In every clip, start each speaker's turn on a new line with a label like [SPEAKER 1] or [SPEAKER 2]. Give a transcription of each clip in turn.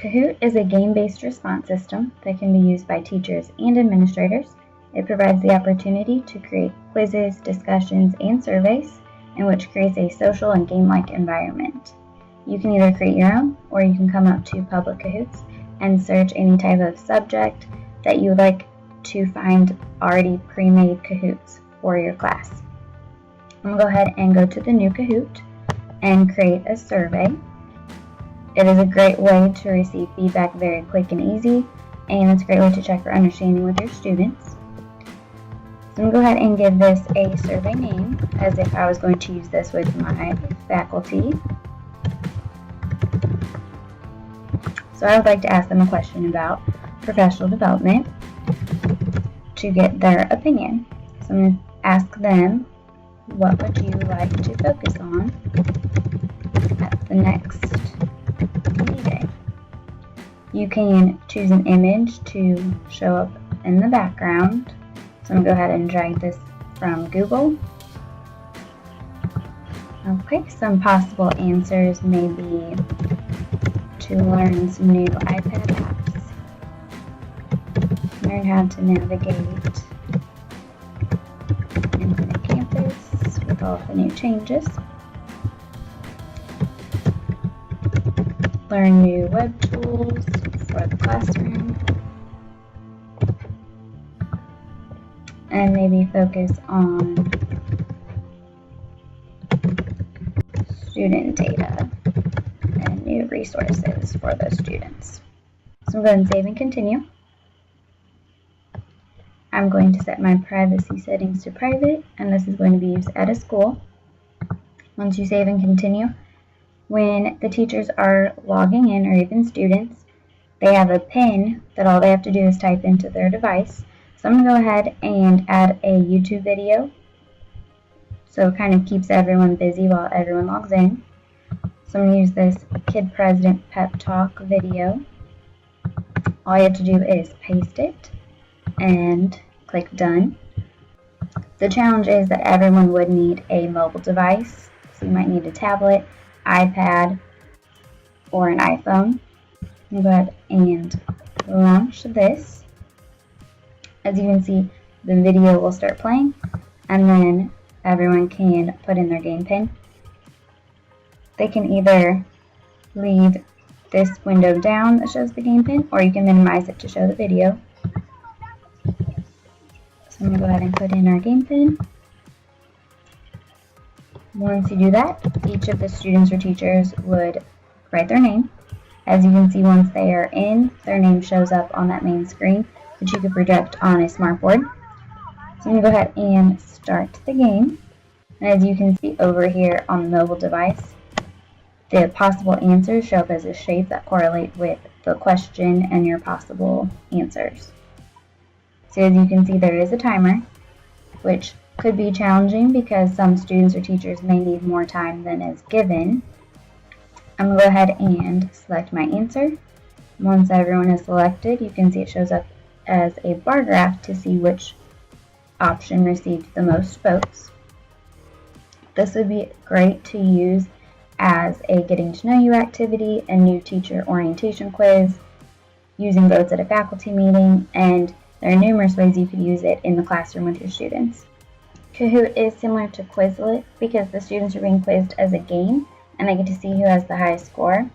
[SPEAKER 1] Kahoot is a game-based response system that can be used by teachers and administrators. It provides the opportunity to create quizzes, discussions, and surveys, in which creates a social and game-like environment. You can either create your own, or you can come up to public Kahoots and search any type of subject that you would like to find already pre-made Kahoots for your class. I'm going to go ahead and go to the new Kahoot and create a survey. It is a great way to receive feedback very quick and easy, and it's a great way to check for understanding with your students. So I'm going to go ahead and give this a survey name, as if I was going to use this with my faculty. So I would like to ask them a question about professional development to get their opinion. So I'm going to ask them, what would you like to focus on at the next PD day? You can choose an image to show up in the background. So I'm going to go ahead and drag this from Google. Okay, some possible answers may be to learn some new iPad apps, learn how to navigate Infinite Campus with all of the new changes, learn new web tools for the classroom, and maybe focus on student data and new resources for those students. So I'm going to save and continue. I'm going to set my privacy settings to private, and this is going to be used at a school. Once you save and continue, when the teachers are logging in, or even students, they have a PIN that all they have to do is type into their device. So I'm going to go ahead and add a YouTube video, so it kind of keeps everyone busy while everyone logs in. So I'm going to use this Kid President Pep Talk video. All you have to do is paste it and click Done. The challenge is that everyone would need a mobile device, so you might need a tablet, iPad, or an iPhone. I'm going to go ahead and launch this. As you can see, the video will start playing, and then everyone can put in their game pin. They can either leave this window down that shows the game pin, or you can minimize it to show the video. So I'm going to go ahead and put in our game pin. Once you do that, each of the students or teachers would write their name. As you can see, once they are in, their name shows up on that main screen, which you could project on a smartboard. So I'm going to go ahead and start the game. And as you can see over here on the mobile device, the possible answers show up as a shape that correlate with the question and your possible answers. So as you can see, there is a timer, which could be challenging because some students or teachers may need more time than is given. I'm going to go ahead and select my answer. Once everyone is selected, you can see it shows up as a bar graph to see which option received the most votes. This would be great to use as a getting to know you activity, a new teacher orientation quiz, using votes at a faculty meeting, and there are numerous ways you could use it in the classroom with your students. Kahoot is similar to Quizlet because the students are being quizzed as a game and they get to see who has the highest score.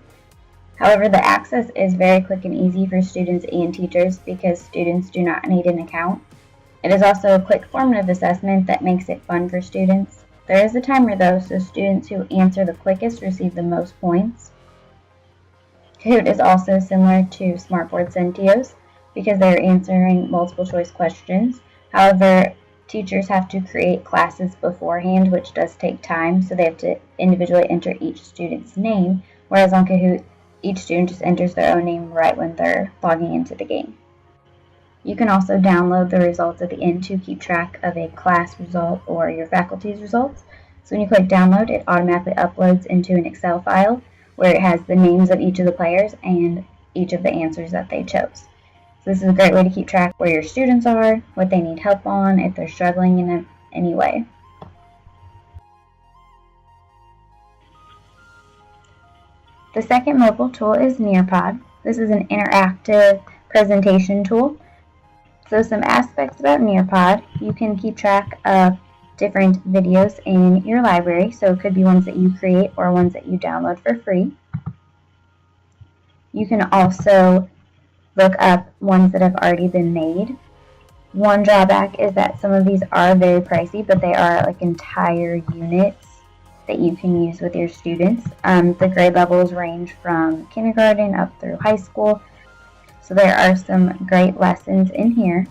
[SPEAKER 1] However, the access is very quick and easy for students and teachers because students do not need an account. It is also a quick formative assessment that makes it fun for students. There is a timer though, so students who answer the quickest receive the most points. Kahoot is also similar to Smartboard Centios because they are answering multiple choice questions. However, teachers have to create classes beforehand, which does take time, so they have to individually enter each student's name, whereas on Kahoot, each student just enters their own name right when they're logging into the game. You can also download the results at the end to keep track of a class result or your faculty's results. So when you click download, it automatically uploads into an Excel file where it has the names of each of the players and each of the answers that they chose. So this is a great way to keep track where your students are, what they need help on, if they're struggling in any way. The second mobile tool is Nearpod. This is an interactive presentation tool. So some aspects about Nearpod: you can keep track of different videos in your library, so it could be ones that you create or ones that you download for free. You can also look up ones that have already been made. One drawback is that some of these are very pricey, but they are like entire units that you can use with your students. The grade levels range from kindergarten up through high school, so there are some great lessons in here.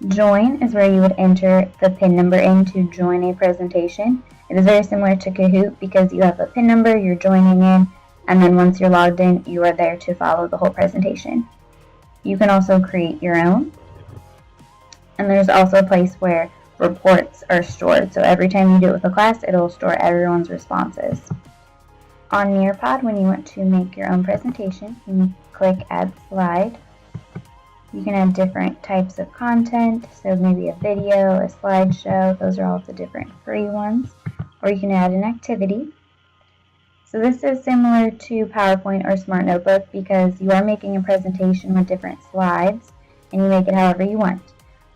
[SPEAKER 1] Join is where you would enter the PIN number in to join a presentation. It is very similar to Kahoot because you have a PIN number, you're joining in, and then once you're logged in, you are there to follow the whole presentation. You can also create your own. And there's also a place where reports are stored. So every time you do it with a class, it'll store everyone's responses. On Nearpod, when you want to make your own presentation, you can click Add Slide. You can add different types of content, so maybe a video, a slideshow, those are all the different free ones. Or you can add an activity. So this is similar to PowerPoint or Smart Notebook because you are making a presentation with different slides and you make it however you want.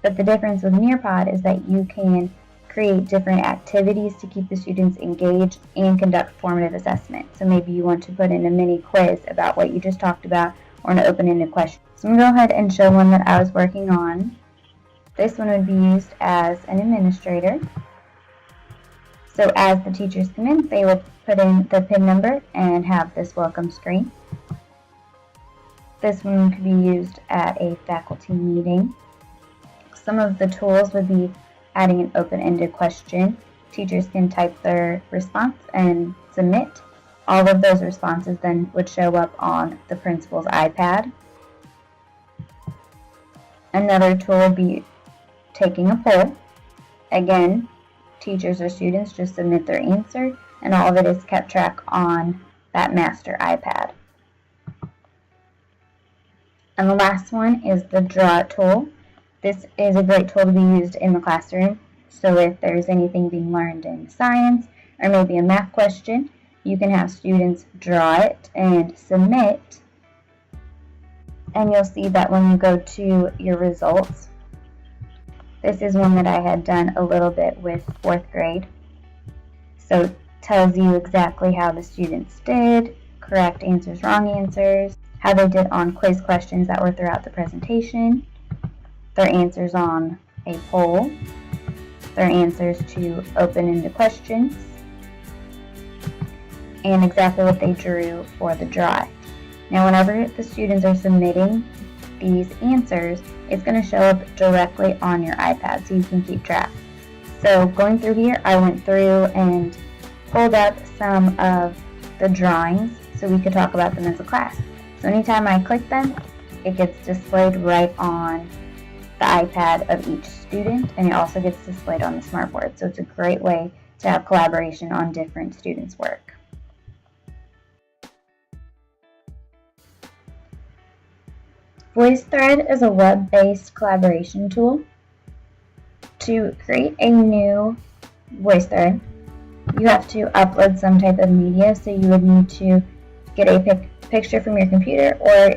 [SPEAKER 1] But the difference with Nearpod is that you can create different activities to keep the students engaged and conduct formative assessment. So maybe you want to put in a mini quiz about what you just talked about or an open-ended question. So I'm going to go ahead and show one that I was working on. This one would be used as an administrator. So as the teachers come in, they will put in the PIN number and have this welcome screen. This one could be used at a faculty meeting. Some of the tools would be adding an open-ended question. Teachers can type their response and submit. All of those responses then would show up on the principal's iPad. Another tool would be taking a poll. Again, teachers or students just submit their answer, and all of it is kept track on that master iPad. And the last one is the Draw tool. This is a great tool to be used in the classroom. So if there's anything being learned in science or maybe a math question, you can have students draw it and submit. And you'll see that when you go to your results, this is one that I had done a little bit with 4th grade. So it tells you exactly how the students did, correct answers, wrong answers, how they did on quiz questions that were throughout the presentation, their answers on a poll, their answers to open-ended questions, and exactly what they drew for the draw. Now whenever the students are submitting these answers, it's going to show up directly on your iPad so you can keep track. So going through here, I went through and pulled up some of the drawings so we could talk about them as a class. So anytime I click them, it gets displayed right on the iPad of each student, and it also gets displayed on the smartboard. So it's a great way to have collaboration on different students' work. Voicethread is a web-based collaboration tool. To create a new Voicethread, you have to upload some type of media, so you would need to get a picture from your computer or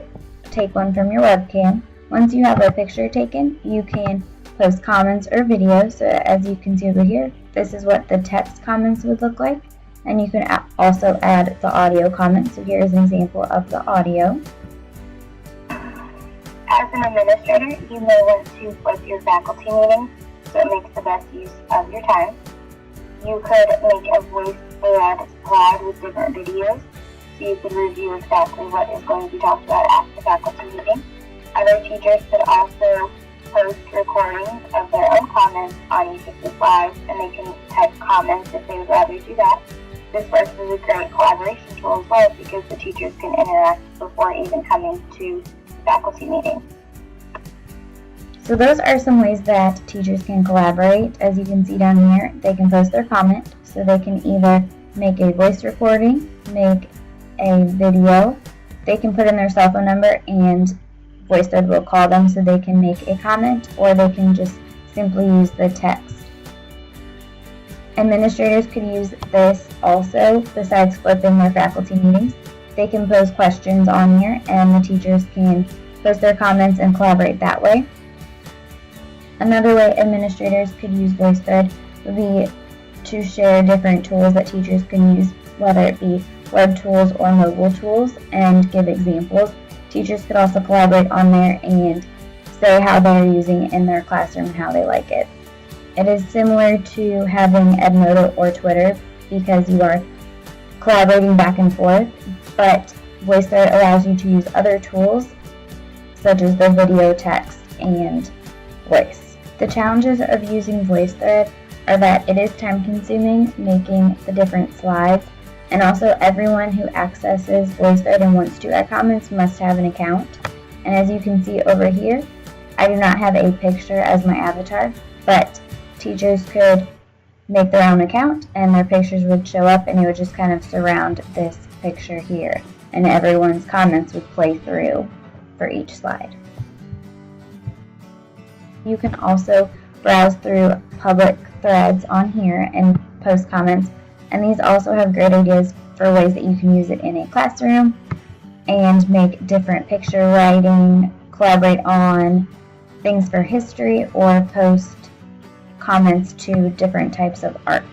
[SPEAKER 1] take one from your webcam. Once you have a picture taken, you can post comments or videos. So as you can see over here, this is what the text comments would look like, and you can also add the audio comments. So here's an example of the audio.
[SPEAKER 2] As an administrator, you may want to flip your faculty meetings so it makes the best use of your time. You could make a Voicethread slide with different videos so you could review exactly what is going to be talked about at the faculty meeting. Other teachers could also post recordings of their own comments on each of the slides, and they can type comments if they would rather do that. This works as a great collaboration tool as well because the teachers can interact before even coming to faculty meeting.
[SPEAKER 1] So those are some ways that teachers can collaborate. As you can see down here, they can post their comment. So they can either make a voice recording, make a video, they can put in their cell phone number and Voicethread will call them so they can make a comment, or they can just simply use the text. Administrators could use this also, besides flipping their faculty meetings. They can post questions on here, and the teachers can post their comments and collaborate that way. Another way administrators could use Voicethread would be to share different tools that teachers can use, whether it be web tools or mobile tools, and give examples. Teachers could also collaborate on there and say how they're using it in their classroom and how they like it. It is similar to having Edmodo or Twitter because you are collaborating back and forth, but Voicethread allows you to use other tools such as the video, text, and voice. The challenges of using Voicethread are that it is time-consuming making the different slides, and also everyone who accesses Voicethread and wants to add comments must have an account. And as you can see over here, I do not have a picture as my avatar, but teachers could make their own account and their pictures would show up, and it would just kind of surround this picture here, and everyone's comments would play through for each slide. You can also browse through public threads on here and post comments, and these also have great ideas for ways that you can use it in a classroom and make different picture writing, collaborate on things for history, or post comments to different types of art.